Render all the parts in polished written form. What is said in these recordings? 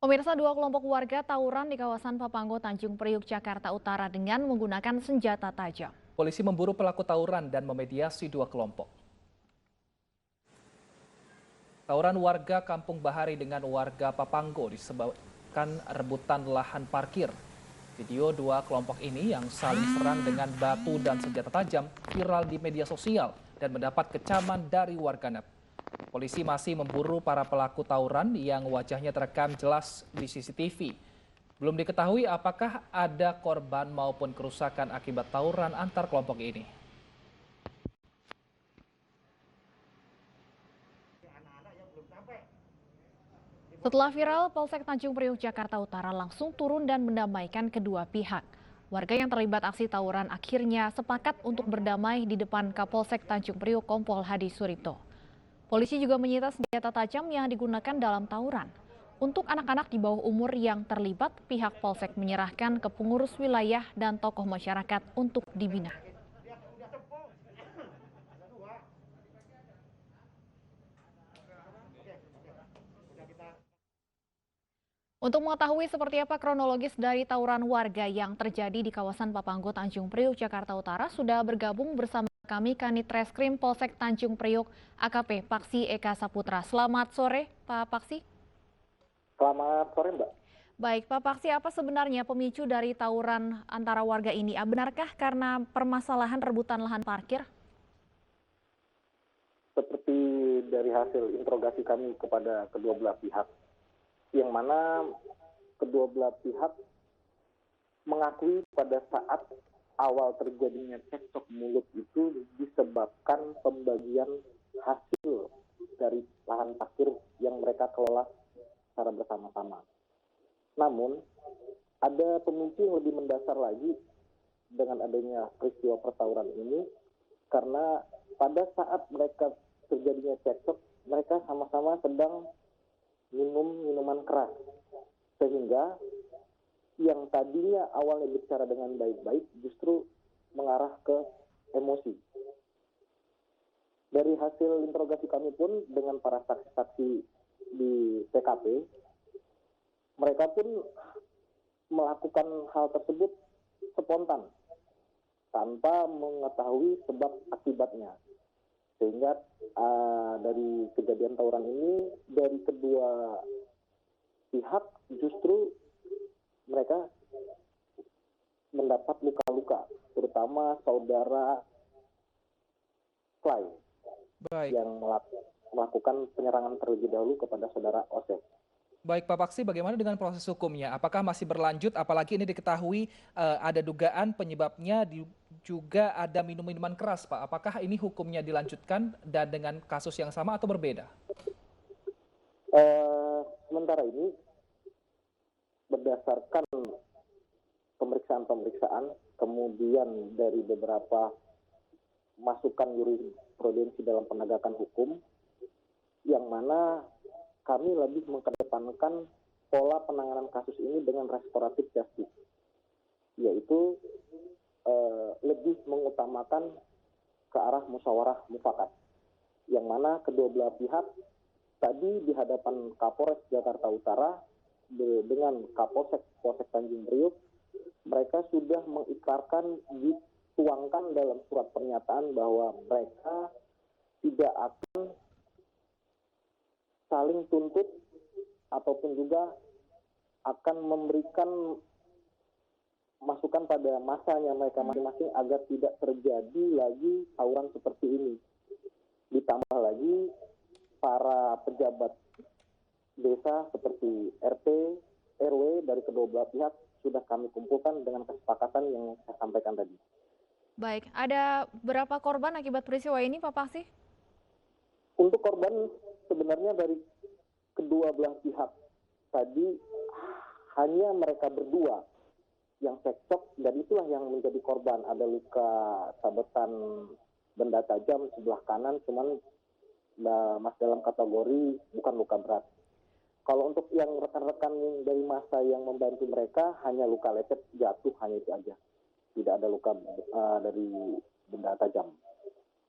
Pemirsa, dua kelompok warga tawuran di kawasan Papanggo, Tanjung Priuk, Jakarta Utara dengan menggunakan senjata tajam. Polisi memburu pelaku tawuran dan memediasi dua kelompok. Tawuran warga Kampung Bahari dengan warga Papanggo disebabkan rebutan lahan parkir. Video dua kelompok ini yang saling serang dengan batu dan senjata tajam viral di media sosial dan mendapat kecaman dari warganet. Polisi masih memburu para pelaku tawuran yang wajahnya terekam jelas di CCTV. Belum diketahui apakah ada korban maupun kerusakan akibat tawuran antar kelompok ini. Setelah viral, Polsek Tanjung Priuk, Jakarta Utara langsung turun dan mendamaikan kedua pihak. Warga yang terlibat aksi tawuran akhirnya sepakat untuk berdamai di depan Kapolsek Tanjung Priuk, Kompol Hadi Suripto. Polisi juga menyita senjata tajam yang digunakan dalam tawuran. Untuk anak-anak di bawah umur yang terlibat, pihak Polsek menyerahkan ke pengurus wilayah dan tokoh masyarakat untuk dibina. Untuk mengetahui seperti apa kronologis dari tawuran warga yang terjadi di kawasan Papanggo, Tanjung Priuk, Jakarta Utara, sudah bergabung bersama kami Kanit Reskrim Polsek Tanjung Priuk, AKP Paksi Eka Saputra. Selamat sore, Pak Paksi. Selamat sore, Mbak. Baik, Pak Paksi, apa sebenarnya pemicu dari tawuran antara warga ini? Benarkah karena permasalahan rebutan lahan parkir? Seperti dari hasil interogasi kami kepada kedua belah pihak, yang mana kedua belah pihak mengakui pada saat awal terjadinya cekcok mulut itu disebabkan pembagian hasil dari lahan parkir yang mereka kelola secara bersama-sama. Namun, ada pemicu yang lebih mendasar lagi dengan adanya peristiwa pertawuran ini, karena pada saat mereka terjadinya cekcok, mereka sama-sama sedang minum minuman keras, sehingga yang tadinya awalnya bicara dengan baik-baik justru mengarah ke emosi. Dari hasil interogasi kami pun dengan para saksi-saksi di TKP, mereka pun melakukan hal tersebut spontan tanpa mengetahui sebab akibatnya. Sehingga dari kejadian tawuran ini, dari kedua pihak justru mereka mendapat luka-luka, terutama saudara Clay yang melakukan penyerangan terlebih dahulu kepada saudara Ose. Baik, Pak Paksi, bagaimana dengan proses hukumnya? Apakah masih berlanjut? Apalagi ini diketahui ada dugaan penyebabnya juga ada minum-minuman keras, Pak. Apakah ini hukumnya dilanjutkan dan dengan kasus yang sama atau berbeda? Sementara ini, berdasarkan pemeriksaan-pemeriksaan, kemudian dari beberapa masukan jurisprudensi dalam penegakan hukum, yang mana kami lebih mengedepankan pola penanganan kasus ini dengan restoratif justice, yaitu lebih mengutamakan ke arah musyawarah mufakat, yang mana kedua belah pihak tadi di hadapan Kapolres Jakarta Utara dengan Kapolsek Tanjung Priuk, mereka sudah mengikrarkan, dituangkan dalam surat pernyataan bahwa mereka tidak akan saling tuntut ataupun juga akan memberikan masukan pada masanya mereka masing-masing agar tidak terjadi lagi tawuran seperti ini. Ditambah lagi para pejabat desa seperti RT, RW dari kedua belah pihak sudah kami kumpulkan dengan kesepakatan yang saya sampaikan tadi. Baik, ada berapa korban akibat peristiwa ini, Pak Paksi? Untuk korban sebenarnya dari kedua belah pihak tadi hanya mereka berdua yang cekcok, dan itulah yang menjadi korban. Ada luka sabetan benda tajam sebelah kanan, cuman masih dalam kategori bukan luka berat. Kalau untuk yang rekan-rekan dari masa yang membantu mereka, hanya luka lecet jatuh, hanya itu aja. Tidak ada luka dari benda tajam.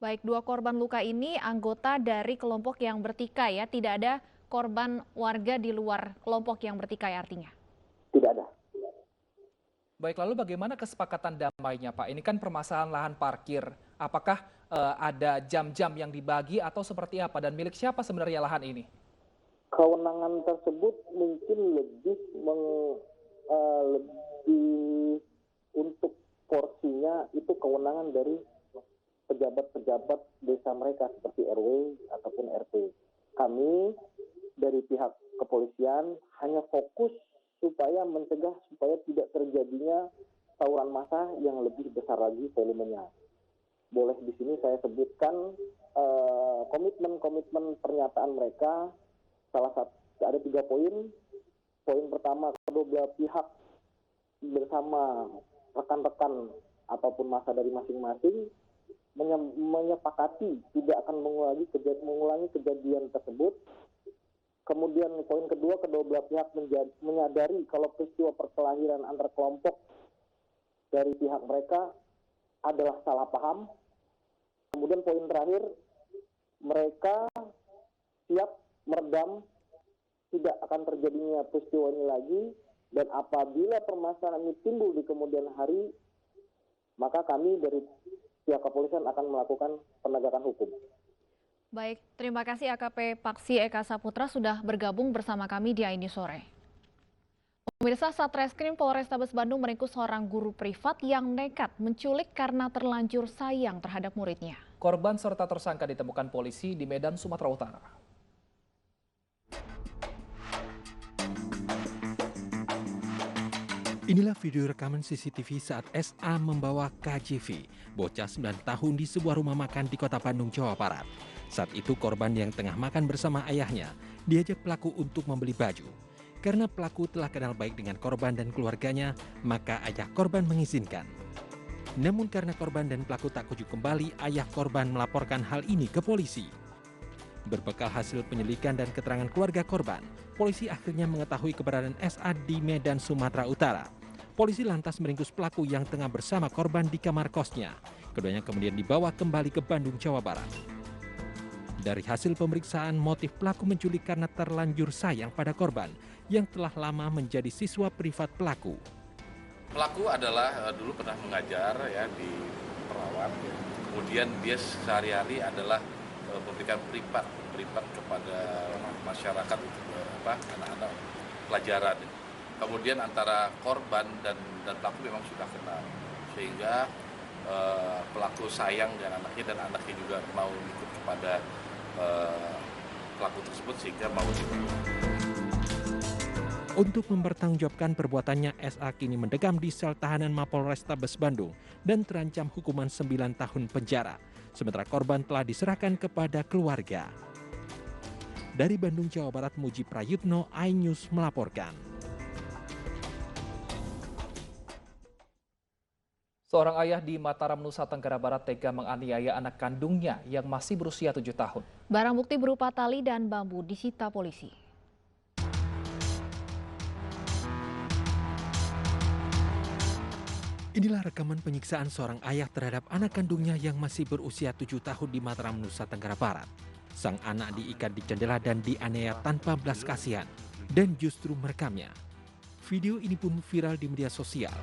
Baik, dua korban luka ini anggota dari kelompok yang bertikai ya, tidak ada korban warga di luar kelompok yang bertikai artinya? Tidak ada. Baik, lalu bagaimana kesepakatan damainya, Pak? Ini kan permasalahan lahan parkir. Apakah ada jam-jam yang dibagi atau seperti apa? Dan milik siapa sebenarnya lahan ini? Kewenangan tersebut mungkin lebih untuk porsinya itu kewenangan dari pejabat-pejabat desa mereka seperti RW ataupun RT. Kami dari pihak kepolisian hanya fokus supaya mencegah supaya tidak terjadinya tawuran massa yang lebih besar lagi volumenya. Boleh di sini saya sebutkan komitmen pernyataan mereka. Salah satu ada 3 poin. Poin pertama, kedua belah pihak bersama rekan-rekan ataupun massa dari masing-masing menyepakati tidak akan mengulangi kejadian tersebut. Kemudian poin kedua belah pihak menyadari kalau peristiwa perkelahian antar kelompok dari pihak mereka adalah salah paham. Kemudian poin terakhir, mereka siap meredam tidak akan terjadinya peristiwa ini lagi, dan apabila permasalahan ini timbul di kemudian hari, maka kami dari pihak kepolisian akan melakukan penegakan hukum. Baik, terima kasih AKP Paksi Eka Saputra sudah bergabung bersama kami di Aini Sore. Pemirsa, Satreskrim Polrestabes Bandung meringkus seorang guru privat yang nekat menculik karena terlanjur sayang terhadap muridnya. Korban serta tersangka ditemukan polisi di Medan, Sumatera Utara. Inilah video rekaman CCTV saat SA membawa KJV, bocah 9 tahun di sebuah rumah makan di Kota Bandung, Jawa Barat. Saat itu korban yang tengah makan bersama ayahnya diajak pelaku untuk membeli baju. Karena pelaku telah kenal baik dengan korban dan keluarganya, maka ayah korban mengizinkan. Namun karena korban dan pelaku tak kunjung kembali, ayah korban melaporkan hal ini ke polisi. Berbekal hasil penyelidikan dan keterangan keluarga korban, polisi akhirnya mengetahui keberadaan SA di Medan, Sumatera Utara. Polisi lantas meringkus pelaku yang tengah bersama korban di kamar kosnya. Keduanya kemudian dibawa kembali ke Bandung, Jawa Barat. Dari hasil pemeriksaan, motif pelaku menculik karena terlanjur sayang pada korban yang telah lama menjadi siswa privat pelaku. Pelaku adalah dulu pernah mengajar ya di Perawat. Kemudian dia sehari-hari adalah memberikan privat kepada masyarakat untuk anak-anak pelajaran. Kemudian antara korban dan pelaku memang sudah kenal, sehingga pelaku sayang dengan anaknya dan anaknya juga mau ikut kepada pelaku tersebut sehingga mau dibunuh. Untuk mempertanggungjawabkan perbuatannya, SA kini mendekam di sel tahanan Mapolrestabes Bandung dan terancam hukuman 9 tahun penjara. Sementara korban telah diserahkan kepada keluarga. Dari Bandung, Jawa Barat, Muji Prayutno, iNews melaporkan. Seorang ayah di Mataram, Nusa Tenggara Barat tega menganiaya anak kandungnya yang masih berusia 7 tahun. Barang bukti berupa tali dan bambu disita polisi. Inilah rekaman penyiksaan seorang ayah terhadap anak kandungnya yang masih berusia 7 tahun di Mataram, Nusa Tenggara Barat. Sang anak diikat di jendela dan dianiaya tanpa belas kasihan dan justru merekamnya. Video ini pun viral di media sosial.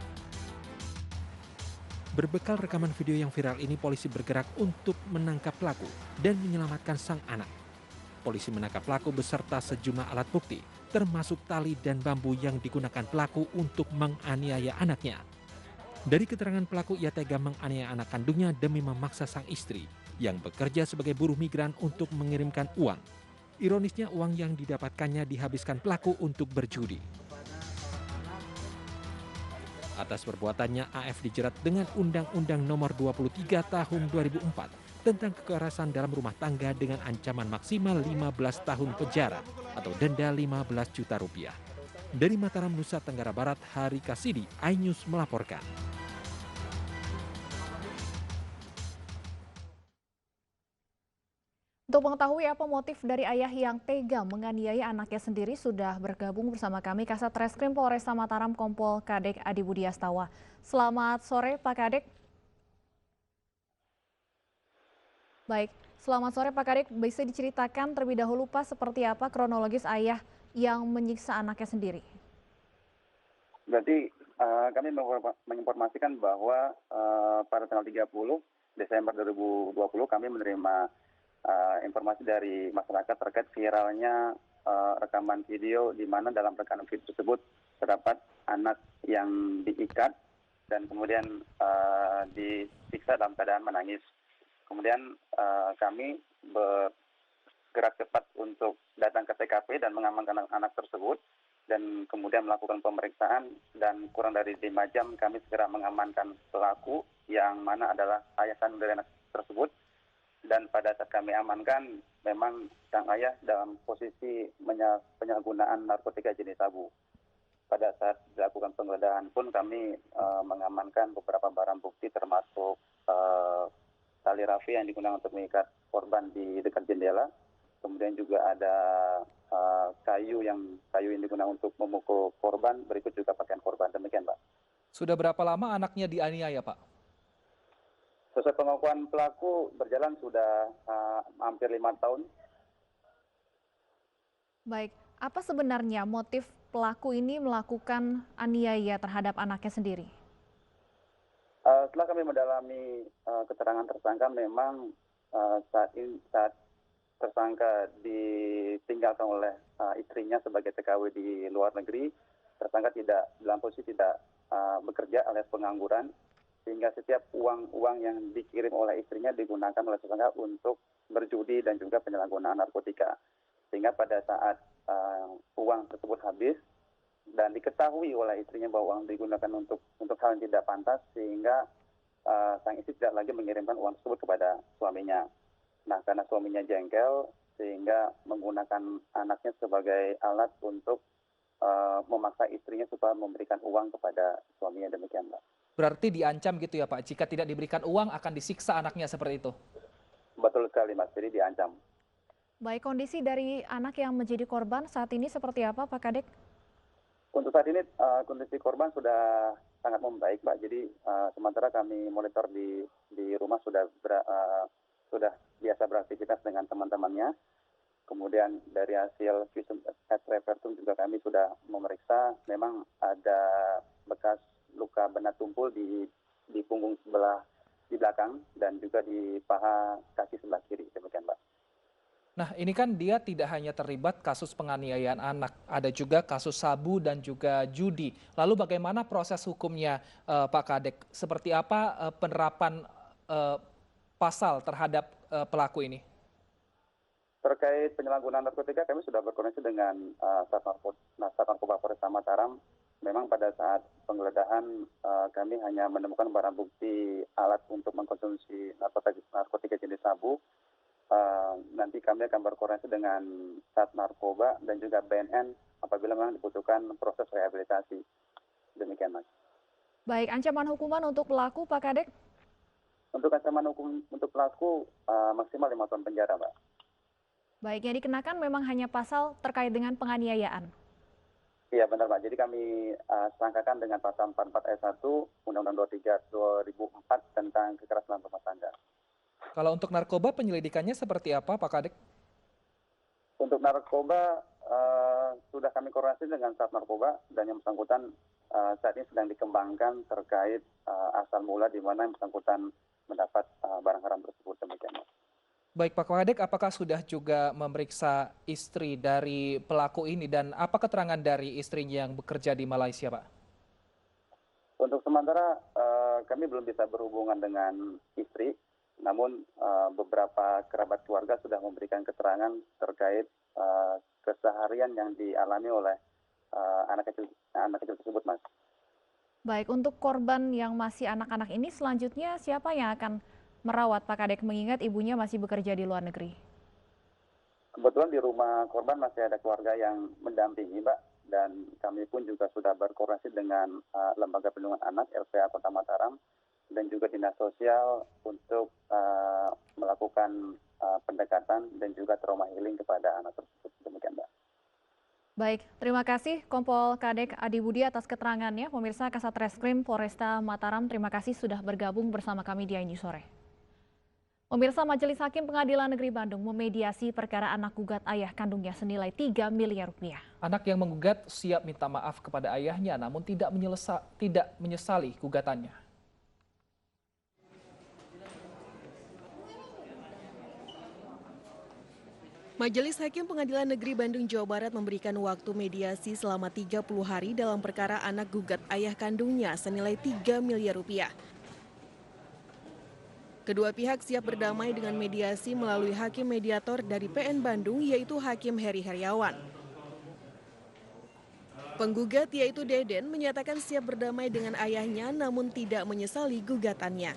Berbekal rekaman video yang viral ini, polisi bergerak untuk menangkap pelaku dan menyelamatkan sang anak. Polisi menangkap pelaku beserta sejumlah alat bukti, termasuk tali dan bambu yang digunakan pelaku untuk menganiaya anaknya. Dari keterangan pelaku, ia tega menganiaya anak kandungnya demi memaksa sang istri yang bekerja sebagai buruh migran untuk mengirimkan uang. Ironisnya, uang yang didapatkannya dihabiskan pelaku untuk berjudi. Atas perbuatannya, AF dijerat dengan Undang-Undang Nomor 23 Tahun 2004 tentang kekerasan dalam rumah tangga dengan ancaman maksimal 15 tahun penjara atau denda 15 juta rupiah. Dari Mataram, Nusa Tenggara Barat, Hari Kasidi, iNews melaporkan. Untuk mengetahui apa motif dari ayah yang tega menganiaya anaknya sendiri, sudah bergabung bersama kami Kasat Reskrim Polresta Mataram Kompol Kadek Adi Budi Astawa. Selamat sore Pak Kadek. Baik, selamat sore Pak Kadek. Bisa diceritakan terlebih dahulu Pak seperti apa kronologis ayah yang menyiksa anaknya sendiri? Berarti kami menginformasikan bahwa pada tanggal 30 Desember 2020 kami menerima informasi dari masyarakat terkait viralnya rekaman video di mana dalam rekaman video tersebut terdapat anak yang diikat dan kemudian disiksa dalam keadaan menangis. Kemudian kami bergerak cepat untuk datang ke TKP dan mengamankan anak tersebut dan kemudian melakukan pemeriksaan dan kurang dari 5 jam kami segera mengamankan pelaku yang mana adalah ayah kandung dari anak tersebut. Dan pada saat kami amankan memang sang ayah dalam posisi penyalahgunaan narkotika jenis sabu. Pada saat dilakukan penggeledahan pun kami mengamankan beberapa barang bukti termasuk tali rafia yang digunakan untuk mengikat korban di dekat jendela. Kemudian juga ada kayu yang digunakan untuk memukul korban, berikut juga pakaian korban. Demikian, Pak. Sudah berapa lama anaknya dianiaya, Pak? Sesuai pengakuan pelaku berjalan sudah hampir 5 tahun. Baik, apa sebenarnya motif pelaku ini melakukan aniaya terhadap anaknya sendiri? Setelah kami mendalami keterangan tersangka, memang saat tersangka ditinggalkan oleh istrinya sebagai TKW di luar negeri, tersangka tidak dalam posisi tidak bekerja alias pengangguran, sehingga setiap uang yang dikirim oleh istrinya digunakan oleh tersangka untuk berjudi dan juga penyalahgunaan narkotika. Sehingga pada saat uang tersebut habis dan diketahui oleh istrinya bahwa uang digunakan untuk hal yang tidak pantas, sehingga sang istri tidak lagi mengirimkan uang tersebut kepada suaminya. Nah, karena suaminya jengkel, sehingga menggunakan anaknya sebagai alat untuk memaksa istrinya supaya memberikan uang kepada suaminya. Demikian, Pak. Berarti diancam gitu ya, Pak? Jika tidak diberikan uang akan disiksa anaknya seperti itu? Betul sekali, Mas. Jadi diancam. Baik, kondisi dari anak yang menjadi korban saat ini seperti apa, Pak Kadek? Untuk saat ini kondisi korban sudah sangat membaik, Pak. Jadi sementara kami monitor di rumah sudah biasa beraktivitas dengan teman-temannya. Kemudian dari hasil visum et repertum juga kami sudah memeriksa, memang ada bekas luka benda tumpul di punggung sebelah di belakang dan juga di paha kaki sebelah kiri. Demikian, Pak. Nah, ini kan dia tidak hanya terlibat kasus penganiayaan anak, ada juga kasus sabu dan juga judi. Lalu bagaimana proses hukumnya, Pak Kadek? Seperti apa penerapan pasal terhadap pelaku ini? Terkait penyalahgunaan narkotika, kami sudah berkoordinasi dengan Sat Narkoba Polresta Mataram. Memang pada saat penggeledahan kami hanya menemukan barang bukti alat untuk mengkonsumsi narkotika jenis sabu. Nanti kami akan berkoordinasi dengan Sat Narkoba dan juga BNN apabila memang dibutuhkan proses rehabilitasi. Demikian, Mas. Baik, ancaman hukuman untuk pelaku, Pak Kadek? Untuk ancaman hukum untuk pelaku maksimal 5 tahun penjara, Pak. Baik, yang dikenakan memang hanya pasal terkait dengan penganiayaan. Iya, benar, Pak. Jadi kami sangkakan dengan pasal 44 ayat 1 Undang-Undang 23 2004 tentang kekerasan rumah tangga. Kalau untuk narkoba penyelidikannya seperti apa, Pak Kadek? Untuk narkoba sudah kami koordinasi dengan Sat Narkoba dan yang bersangkutan saat ini sedang dikembangkan terkait asal mula di mana yang bersangkutan mendapat barang haram tersebut. Demikian. Baik, Pak Kadek, apakah sudah juga memeriksa istri dari pelaku ini dan apa keterangan dari istrinya yang bekerja di Malaysia, Pak? Untuk sementara kami belum bisa berhubungan dengan istri, namun beberapa kerabat keluarga sudah memberikan keterangan terkait keseharian yang dialami oleh anak kecil tersebut, Mas. Baik, untuk korban yang masih anak-anak ini selanjutnya siapa yang akan merawat, Pak Kadek, mengingat ibunya masih bekerja di luar negeri? Kebetulan di rumah korban masih ada keluarga yang mendampingi, Mbak, dan kami pun juga sudah berkoordinasi dengan Lembaga Perlindungan Anak LPA Kota Mataram dan juga Dinas Sosial untuk melakukan pendekatan dan juga trauma healing kepada anak tersebut. Demikian, Mbak. Baik, terima kasih Kompol Kadek Adi Budi atas keterangannya. Pemirsa Kasat Reskrim Polresta Mataram, terima kasih sudah bergabung bersama kami di INews Sore. Pemirsa, Majelis Hakim Pengadilan Negeri Bandung memediasi perkara anak gugat ayah kandungnya senilai 3 miliar rupiah. Anak yang menggugat siap minta maaf kepada ayahnya namun tidak menyesali gugatannya. Majelis Hakim Pengadilan Negeri Bandung, Jawa Barat memberikan waktu mediasi selama 30 hari dalam perkara anak gugat ayah kandungnya senilai 3 miliar rupiah. Kedua pihak siap berdamai dengan mediasi melalui hakim mediator dari PN Bandung, yaitu Hakim Heri Heriawan. Penggugat yaitu Deden menyatakan siap berdamai dengan ayahnya namun tidak menyesali gugatannya.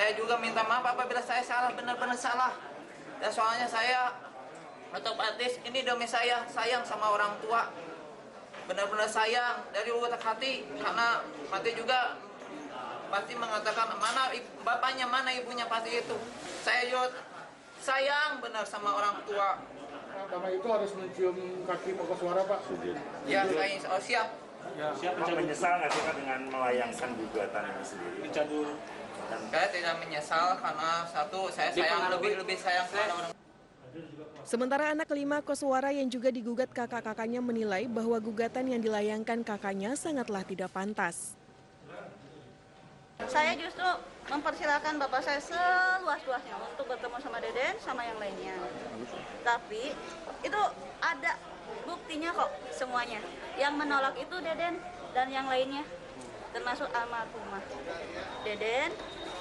Saya juga minta maaf apabila saya salah, benar-benar salah. Dan soalnya saya otomatis ini demi saya sayang sama orang tua. Benar-benar sayang dari lubuk hati, karena mati juga pasti mengatakan mana bapaknya, mana ibunya, pasti itu. Saya juga sayang benar sama orang tua. Nah, karena itu harus mencium kaki pokok suara, Pak. Ya, kayak siap. Ya, Pak menyesal nggak sih Pak dengan melayangkan gugatan ini sendiri? Dicabut. Saya tidak menyesal karena satu, saya sayang lebih sayang kepada orang. Sementara anak kelima Koswara yang juga digugat kakak-kakaknya menilai bahwa gugatan yang dilayangkan kakaknya sangatlah tidak pantas. Saya justru mempersilahkan bapak saya seluas-luasnya untuk bertemu sama Deden sama yang lainnya. Tapi itu ada buktinya kok semuanya. Yang menolak itu Deden dan yang lainnya, termasuk almarhumah Deden,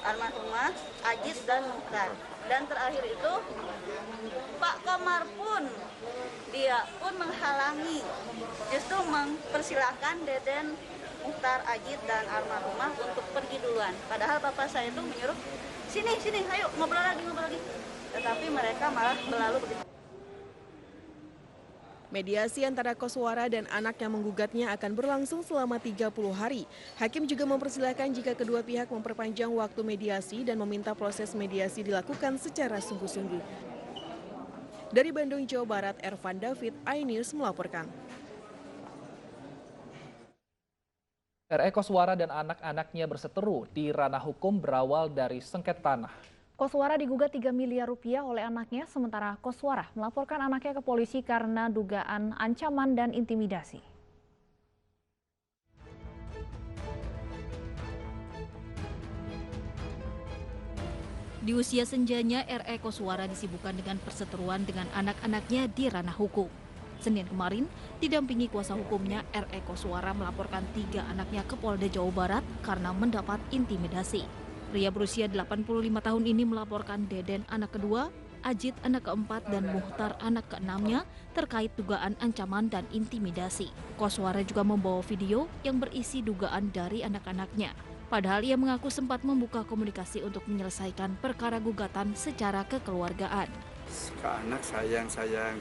almarhumah Ajit dan Mukhtar. Dan terakhir itu Pak Komar pun dia pun menghalangi, justru mempersilahkan Deden, Mukhtar, Ajit, dan almarhumah untuk pergi duluan. Padahal bapak saya itu menyuruh, sini, ayo ngobrol lagi. Tetapi mereka malah berlalu begitu. Mediasi antara Koswara dan anak yang menggugatnya akan berlangsung selama 30 hari. Hakim juga mempersilahkan jika kedua pihak memperpanjang waktu mediasi dan meminta proses mediasi dilakukan secara sungguh-sungguh. Dari Bandung, Jawa Barat, Ervan David, iNews melaporkan. RE Koswara dan anak-anaknya berseteru di ranah hukum berawal dari sengketa tanah. Koswara digugat 3 miliar rupiah oleh anaknya, sementara Koswara melaporkan anaknya ke polisi karena dugaan ancaman dan intimidasi. Di usia senjanya, RE Koswara disibukkan dengan perseteruan dengan anak-anaknya di ranah hukum. Senin kemarin, didampingi kuasa hukumnya, RE Koswara melaporkan 3 anaknya ke Polda Jawa Barat karena mendapat intimidasi. Pria berusia 85 tahun ini melaporkan Deden anak kedua, Ajit anak keempat, dan Mukhtar anak keenamnya terkait dugaan ancaman dan intimidasi. Koswara juga membawa video yang berisi dugaan dari anak-anaknya. Padahal ia mengaku sempat membuka komunikasi untuk menyelesaikan perkara gugatan secara kekeluargaan. Ke anak sayang,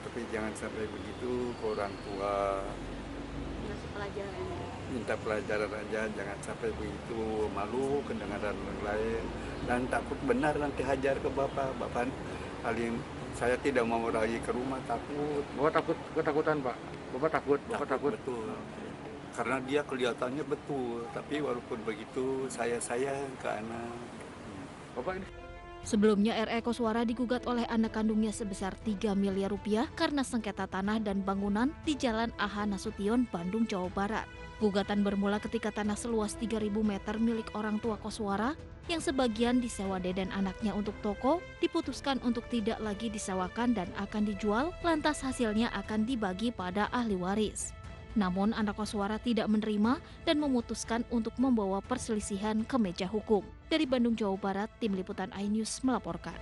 tapi jangan sampai begitu ke orang tua. Minta pelajaran aja, jangan sampai begitu, malu kedengaran orang lain. Dan takut benar nanti hajar ke bapak paling saya tidak mau lagi ke rumah, takut. Bapak ketakutan, Pak? Bapak takut? Betul. Karena dia kelihatannya betul, tapi walaupun begitu saya sayang ke anak. Bapak ini. Sebelumnya RE Koswara digugat oleh anak kandungnya sebesar 3 miliar rupiah karena sengketa tanah dan bangunan di Jalan AH Nasution, Bandung, Jawa Barat. Gugatan bermula ketika tanah seluas 3.000 meter milik orang tua Koswara yang sebagian disewa Deden anaknya untuk toko diputuskan untuk tidak lagi disewakan dan akan dijual, lantas hasilnya akan dibagi pada ahli waris. Namun anak Koswara tidak menerima dan memutuskan untuk membawa perselisihan ke meja hukum. Dari Bandung, Jawa Barat, Tim Liputan iNews melaporkan.